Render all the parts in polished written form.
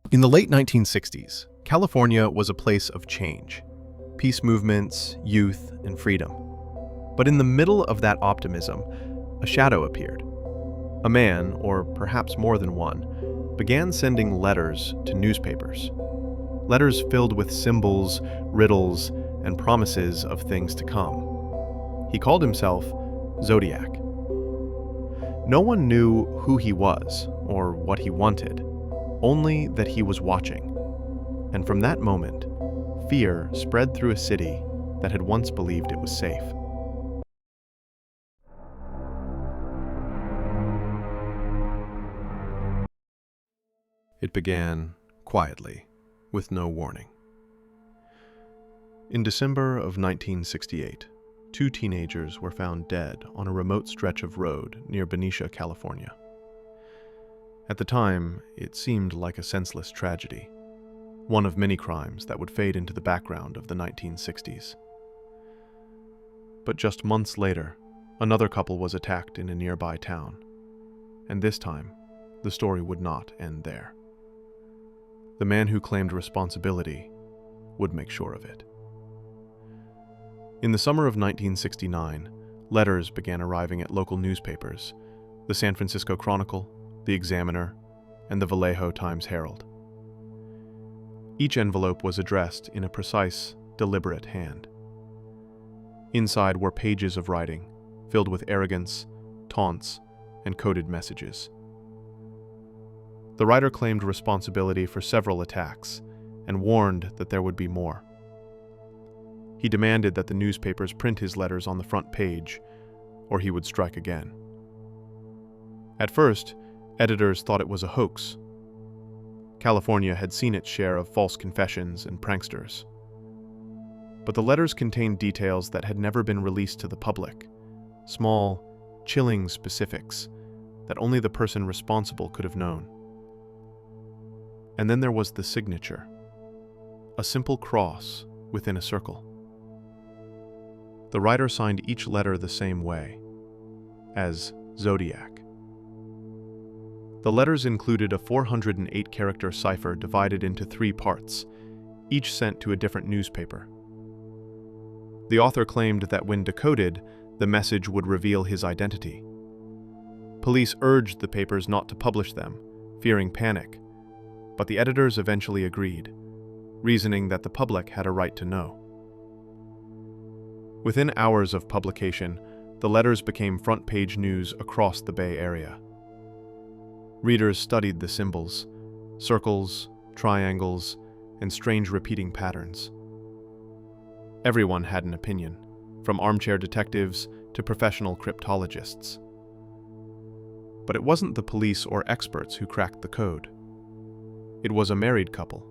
In the late 1960s, California was a place of change, peace movements, youth, and freedom. But in the middle of that optimism, a shadow appeared. A man, or perhaps more than one, began sending letters to newspapers. Letters filled with symbols, riddles, and promises of things to come. He called himself Zodiac. No one knew who he was or what he wanted, only that he was watching. And from that moment, fear spread through a city that had once believed it was safe. It began quietly, with no warning. In December of 1968, two teenagers were found dead on a remote stretch of road near Benicia, California. At the time, it seemed like a senseless tragedy, one of many crimes that would fade into the background of the 1960s. But just months later, another couple was attacked in a nearby town, and this time, the story would not end there. The man who claimed responsibility would make sure of it. In the summer of 1969, letters began arriving at local newspapers, the San Francisco Chronicle, the Examiner, and the Vallejo Times-Herald. Each envelope was addressed in a precise, deliberate hand. Inside were pages of writing, filled with arrogance, taunts, and coded messages. The writer claimed responsibility for several attacks and warned that there would be more. He demanded that the newspapers print his letters on the front page, or he would strike again. At first, editors thought it was a hoax. California had seen its share of false confessions and pranksters. But the letters contained details that had never been released to the public, small, chilling specifics that only the person responsible could have known. And then there was the signature, a simple cross within a circle. The writer signed each letter the same way, as Zodiac. The letters included a 408-character cipher divided into 3 parts, each sent to a different newspaper. The author claimed that when decoded, the message would reveal his identity. Police urged the papers not to publish them, fearing panic, but the editors eventually agreed, reasoning that the public had a right to know. Within hours of publication, the letters became front-page news across the Bay Area. Readers studied the symbols, circles, triangles, and strange repeating patterns. Everyone had an opinion, from armchair detectives to professional cryptologists. But it wasn't the police or experts who cracked the code. It was a married couple,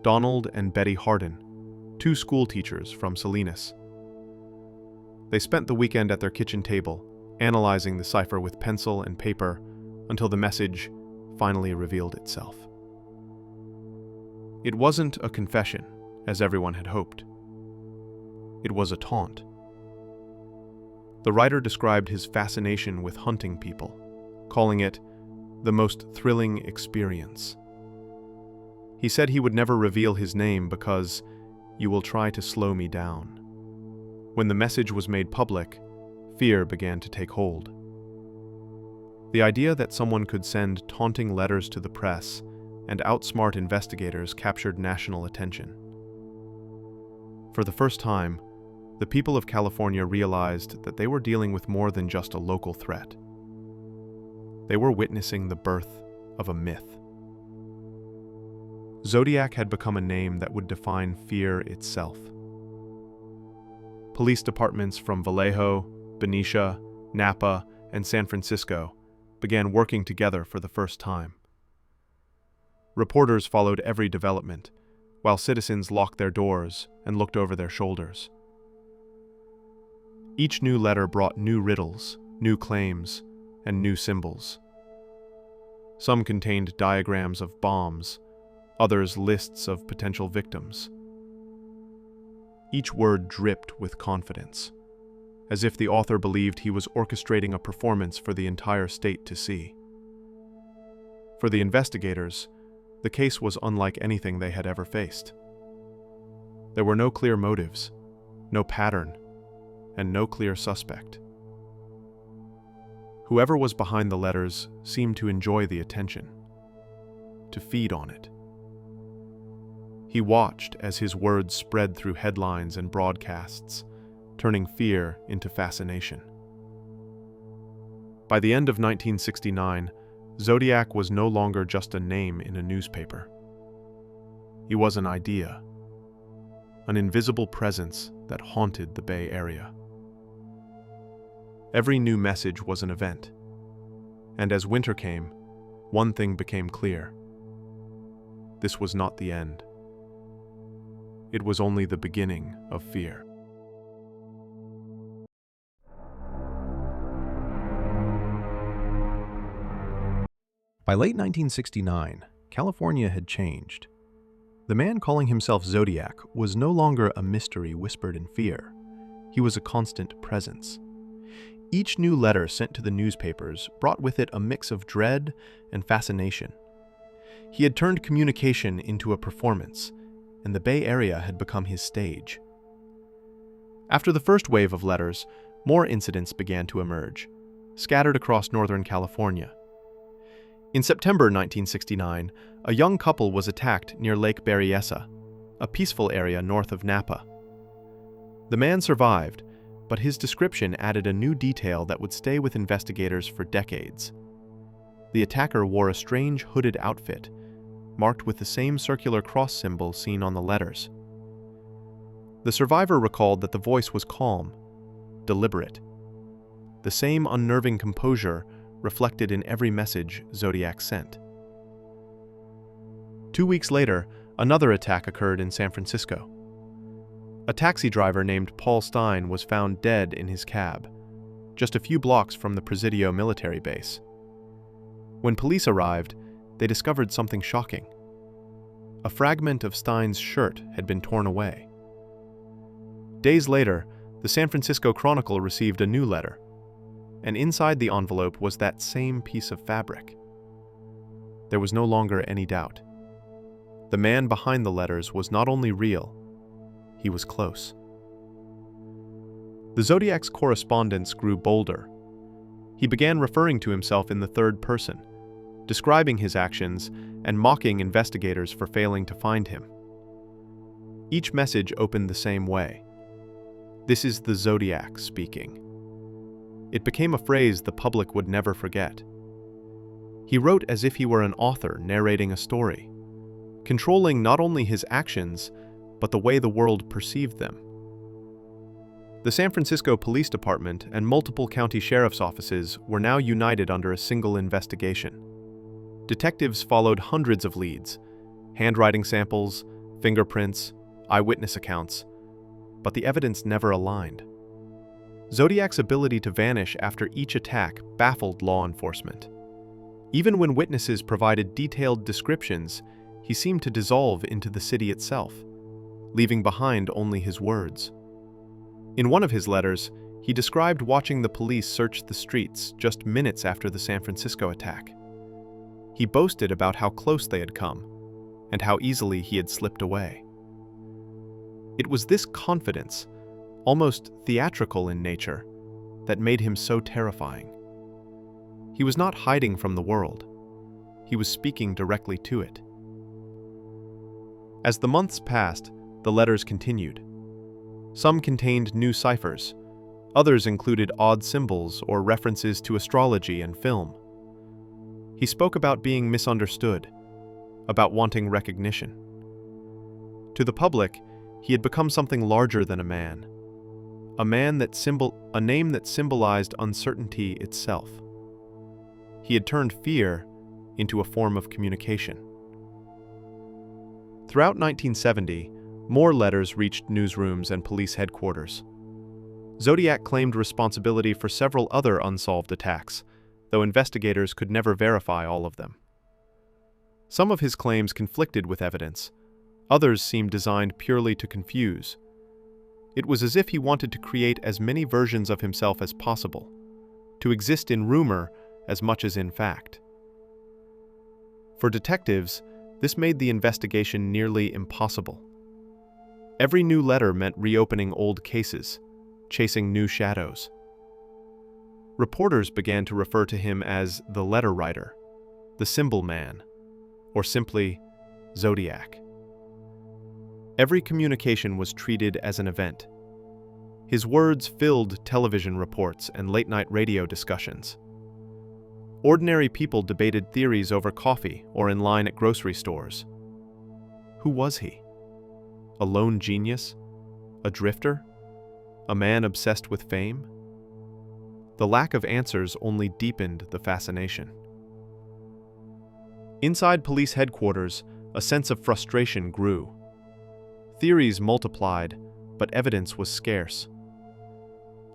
Donald and Betty Hardin, 2 school teachers from Salinas. They spent the weekend at their kitchen table, analyzing the cipher with pencil and paper until the message finally revealed itself. It wasn't a confession, as everyone had hoped. It was a taunt. The writer described his fascination with hunting people, calling it the most thrilling experience. He said he would never reveal his name because you will try to slow me down. When the message was made public, fear began to take hold. The idea that someone could send taunting letters to the press and outsmart investigators captured national attention. For the first time, the people of California realized that they were dealing with more than just a local threat. They were witnessing the birth of a myth. Zodiac had become a name that would define fear itself. Police departments from Vallejo, Benicia, Napa, and San Francisco began working together for the first time. Reporters followed every development, while citizens locked their doors and looked over their shoulders. Each new letter brought new riddles, new claims, and new symbols. Some contained diagrams of bombs, others lists of potential victims. Each word dripped with confidence, as if the author believed he was orchestrating a performance for the entire state to see. For the investigators, The case was unlike anything they had ever faced. There were no clear motives, no pattern, and no clear suspect. Whoever was behind the letters seemed to enjoy the attention, to feed on it. He watched as his words spread through headlines and broadcasts, turning fear into fascination. By the end of 1969, Zodiac was no longer just a name in a newspaper. He was an idea, an invisible presence that haunted the Bay Area. Every new message was an event, and as winter came, one thing became clear. This was not the end. It was only the beginning of fear. By late 1969, California had changed. The man calling himself Zodiac was no longer a mystery whispered in fear. He was a constant presence. Each new letter sent to the newspapers brought with it a mix of dread and fascination. He had turned communication into a performance, and the Bay Area had become his stage. After the first wave of letters, more incidents began to emerge, scattered across Northern California. In September 1969, a young couple was attacked near Lake Berryessa, a peaceful area north of Napa. The man survived, but his description added a new detail that would stay with investigators for decades. The attacker wore a strange hooded outfit, marked with the same circular cross symbol seen on the letters. The survivor recalled that the voice was calm, deliberate. The same unnerving composure reflected in every message Zodiac sent. 2 weeks later, another attack occurred in San Francisco. A taxi driver named Paul Stein was found dead in his cab, just a few blocks from the Presidio military base. When police arrived, they discovered something shocking. A fragment of Stein's shirt had been torn away. Days later, the San Francisco Chronicle received a new letter, and inside the envelope was that same piece of fabric. There was no longer any doubt. The man behind the letters was not only real, he was close. The Zodiac's correspondence grew bolder. He began referring to himself in the third person, describing his actions and mocking investigators for failing to find him. Each message opened the same way. "This is the Zodiac speaking." It became a phrase the public would never forget. He wrote as if he were an author narrating a story, controlling not only his actions, but the way the world perceived them. The San Francisco Police Department and multiple county sheriff's offices were now united under a single investigation. Detectives followed hundreds of leads, handwriting samples, fingerprints, eyewitness accounts, but the evidence never aligned. Zodiac's ability to vanish after each attack baffled law enforcement. Even when witnesses provided detailed descriptions, he seemed to dissolve into the city itself, leaving behind only his words. In one of his letters, he described watching the police search the streets just minutes after the San Francisco attack. He boasted about how close they had come, and how easily he had slipped away. It was this confidence, almost theatrical in nature, that made him so terrifying. He was not hiding from the world. He was speaking directly to it. As the months passed, the letters continued. Some contained new ciphers. Others included odd symbols or references to astrology and film. He spoke about being misunderstood, about wanting recognition. To the public, he had become something larger than a man. A name that symbolized uncertainty itself. He had turned fear into a form of communication. Throughout 1970, more letters reached newsrooms and police headquarters. Zodiac claimed responsibility for several other unsolved attacks, though investigators could never verify all of them. Some of his claims conflicted with evidence. Others seemed designed purely to confuse. It was as if he wanted to create as many versions of himself as possible, to exist in rumor as much as in fact. For detectives, This made the investigation nearly impossible. Every new letter meant reopening old cases, chasing new shadows. Reporters began to refer to him as the letter writer, the symbol man, or simply Zodiac. Every communication was treated as an event. His words filled television reports and late-night radio discussions. Ordinary people debated theories over coffee or in line at grocery stores. Who was he? A lone genius? A drifter? A man obsessed with fame? The lack of answers only deepened the fascination. Inside police headquarters, a sense of frustration grew. Theories multiplied, but evidence was scarce.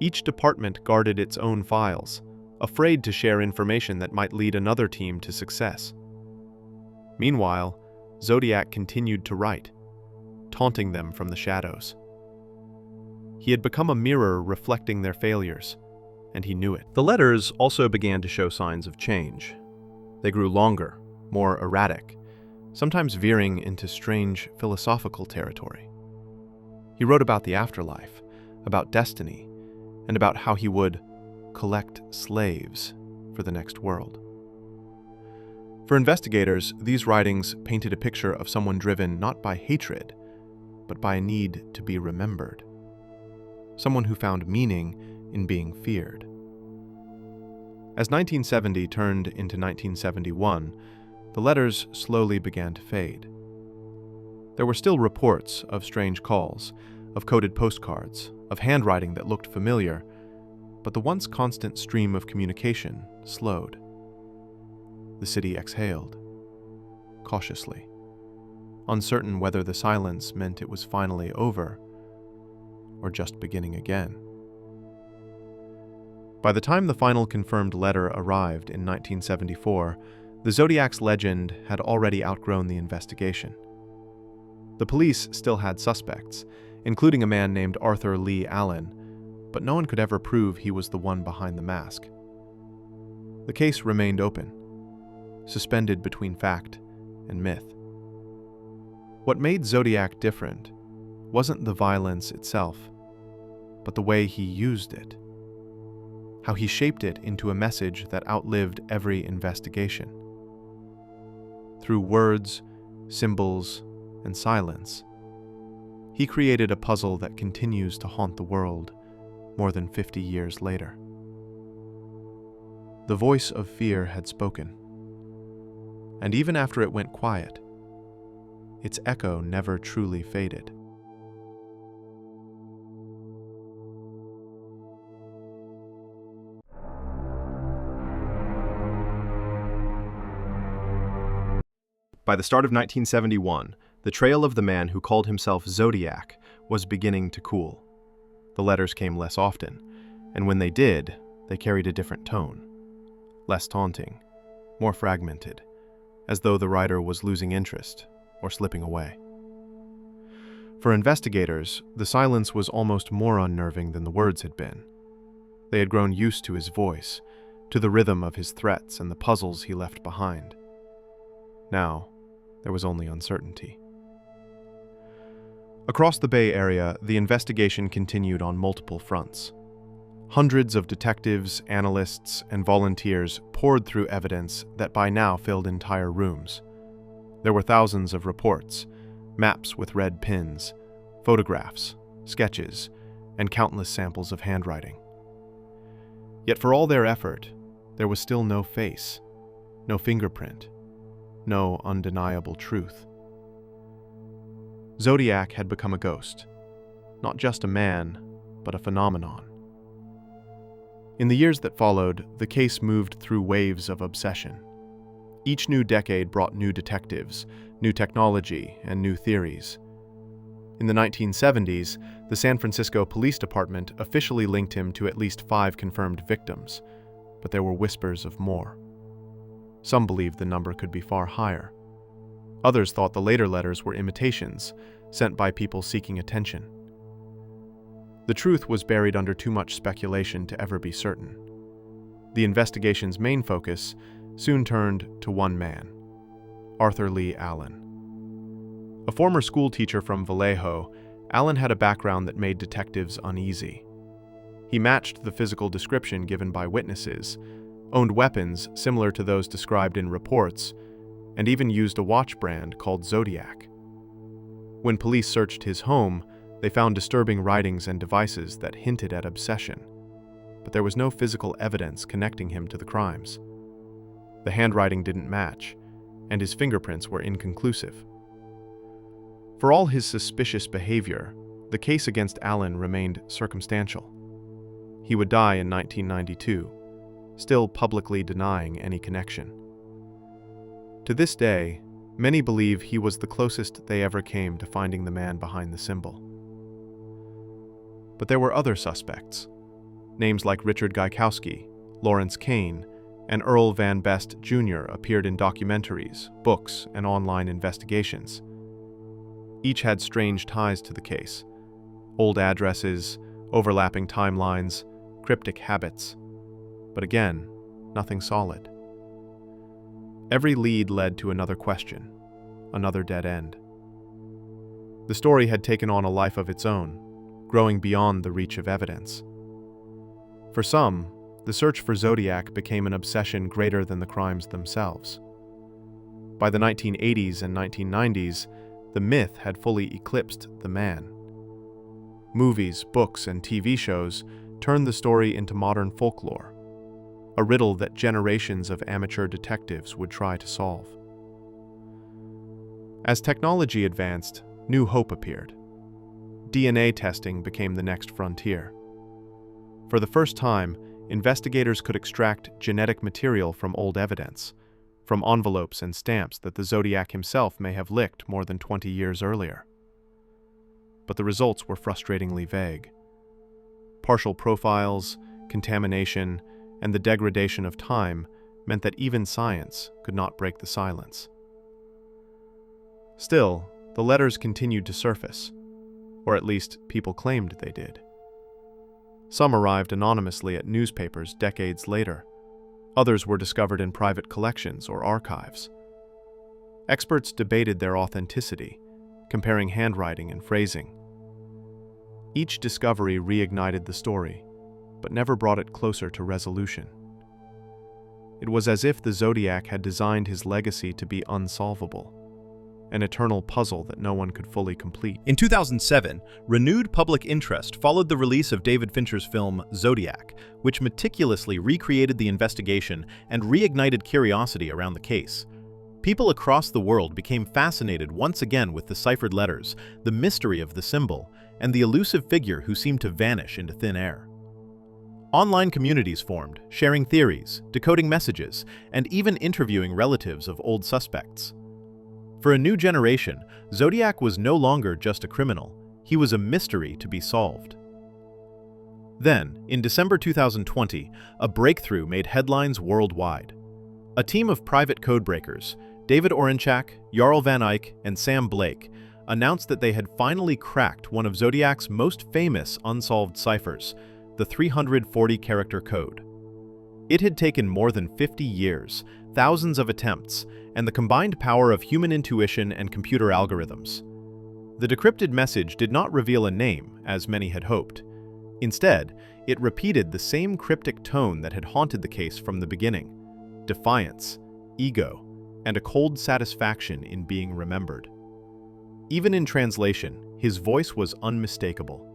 Each department guarded its own files, afraid to share information that might lead another team to success. Meanwhile, Zodiac continued to write, taunting them from the shadows. He had become a mirror reflecting their failures, and he knew it. The letters also began to show signs of change. They grew longer, more erratic, sometimes veering into strange philosophical territory. He wrote about the afterlife, about destiny, and about how he would collect slaves for the next world. For investigators, these writings painted a picture of someone driven not by hatred, but by a need to be remembered. Someone who found meaning in being feared. As 1970 turned into 1971, the letters slowly began to fade. There were still reports of strange calls, of coded postcards, of handwriting that looked familiar, but the once constant stream of communication slowed. The city exhaled, cautiously, uncertain whether the silence meant it was finally over or just beginning again. By the time the final confirmed letter arrived in 1974, the Zodiac's legend had already outgrown the investigation. The police still had suspects, including a man named Arthur Lee Allen, but no one could ever prove he was the one behind the mask. The case remained open, suspended between fact and myth. What made Zodiac different wasn't the violence itself, but the way he used it. How he shaped it into a message that outlived every investigation. Through words, symbols, and silence, he created a puzzle that continues to haunt the world more than 50 years later. The voice of fear had spoken, and even after it went quiet, its echo never truly faded. By the start of 1971, the trail of the man who called himself Zodiac was beginning to cool. The letters came less often, and when they did, they carried a different tone. Less taunting, more fragmented, as though the writer was losing interest or slipping away. For investigators, the silence was almost more unnerving than the words had been. They had grown used to his voice, to the rhythm of his threats and the puzzles he left behind. Now, there was only uncertainty. Across the Bay Area, the investigation continued on multiple fronts. Hundreds of detectives, analysts, and volunteers poured through evidence that by now filled entire rooms. There were thousands of reports, maps with red pins, photographs, sketches, and countless samples of handwriting. Yet for all their effort, there was still no face, no fingerprint, no undeniable truth. Zodiac had become a ghost, not just a man, but a phenomenon. In the years that followed, the case moved through waves of obsession. Each new decade brought new detectives, new technology, and new theories. In the 1970s, the San Francisco Police Department officially linked him to at least 5 confirmed victims, but there were whispers of more. Some believed the number could be far higher. Others thought the later letters were imitations, sent by people seeking attention. The truth was buried under too much speculation to ever be certain. The investigation's main focus soon turned to one man, Arthur Lee Allen. A former schoolteacher from Vallejo, Allen had a background that made detectives uneasy. He matched the physical description given by witnesses, owned weapons similar to those described in reports, and even used a watch brand called Zodiac. When police searched his home, they found disturbing writings and devices that hinted at obsession, but there was no physical evidence connecting him to the crimes. The handwriting didn't match, and his fingerprints were inconclusive. For all his suspicious behavior, the case against Allen remained circumstantial. He would die in 1992, still publicly denying any connection. To this day, many believe he was the closest they ever came to finding the man behind the symbol. But there were other suspects. Names like Richard Gaikowski, Lawrence Kane, and Earl Van Best Jr. appeared in documentaries, books, and online investigations. Each had strange ties to the case: old addresses, overlapping timelines, cryptic habits. But again, nothing solid. Every lead led to another question, another dead end. The story had taken on a life of its own, growing beyond the reach of evidence. For some, the search for Zodiac became an obsession greater than the crimes themselves. By the 1980s and 1990s, the myth had fully eclipsed the man. Movies, books, and TV shows turned the story into modern folklore, a riddle that generations of amateur detectives would try to solve. As technology advanced, new hope appeared. DNA testing became the next frontier. For the first time, investigators could extract genetic material from old evidence, from envelopes and stamps that the Zodiac himself may have licked more than 20 years earlier. But the results were frustratingly vague. Partial profiles, contamination, and the degradation of time meant that even science could not break the silence. Still, the letters continued to surface, or at least people claimed they did. Some arrived anonymously at newspapers decades later. Others were discovered in private collections or archives. Experts debated their authenticity, comparing handwriting and phrasing. Each discovery reignited the story, but never brought it closer to resolution. It was as if the Zodiac had designed his legacy to be unsolvable, an eternal puzzle that no one could fully complete. In 2007, renewed public interest followed the release of David Fincher's film Zodiac, which meticulously recreated the investigation and reignited curiosity around the case. People across the world became fascinated once again with the ciphered letters, the mystery of the symbol, and the elusive figure who seemed to vanish into thin air. Online communities formed, sharing theories, decoding messages, and even interviewing relatives of old suspects. For a new generation, Zodiac was no longer just a criminal, he was a mystery to be solved. Then, in December 2020, a breakthrough made headlines worldwide. A team of private codebreakers, David Orenchak, Jarl Van Eyck, and Sam Blake, announced that they had finally cracked one of Zodiac's most famous unsolved ciphers, the 340-character code. It had taken more than 50 years, thousands of attempts, and the combined power of human intuition and computer algorithms. The decrypted message did not reveal a name, as many had hoped. Instead, it repeated the same cryptic tone that had haunted the case from the beginning: defiance, ego, and a cold satisfaction in being remembered. Even in translation, his voice was unmistakable.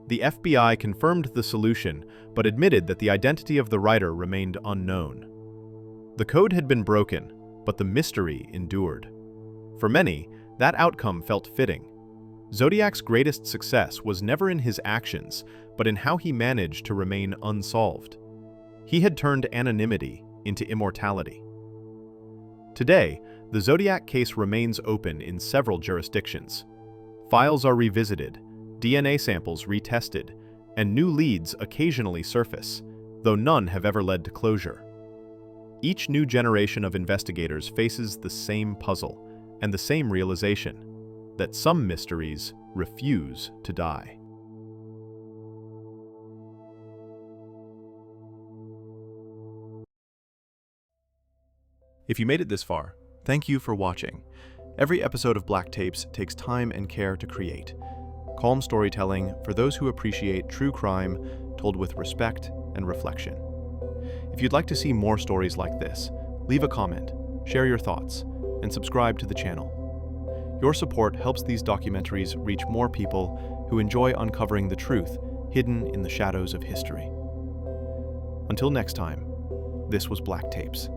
The FBI confirmed the solution, but admitted that the identity of the writer remained unknown. The code had been broken, but the mystery endured. For many, that outcome felt fitting. Zodiac's greatest success was never in his actions, but in how he managed to remain unsolved. He had turned anonymity into immortality. Today, the Zodiac case remains open in several jurisdictions. Files are revisited, DNA samples retested, and new leads occasionally surface, though none have ever led to closure. Each new generation of investigators faces the same puzzle and the same realization: that some mysteries refuse to die. If you made it this far, Thank you for watching. Every episode of Black Tapes takes time and care to create. Calm storytelling for those who appreciate true crime told with respect and reflection. If you'd like to see more stories like this, leave a comment, share your thoughts, and subscribe to the channel. Your support helps these documentaries reach more people who enjoy uncovering the truth hidden in the shadows of history. Until next time, this was Black Tapes.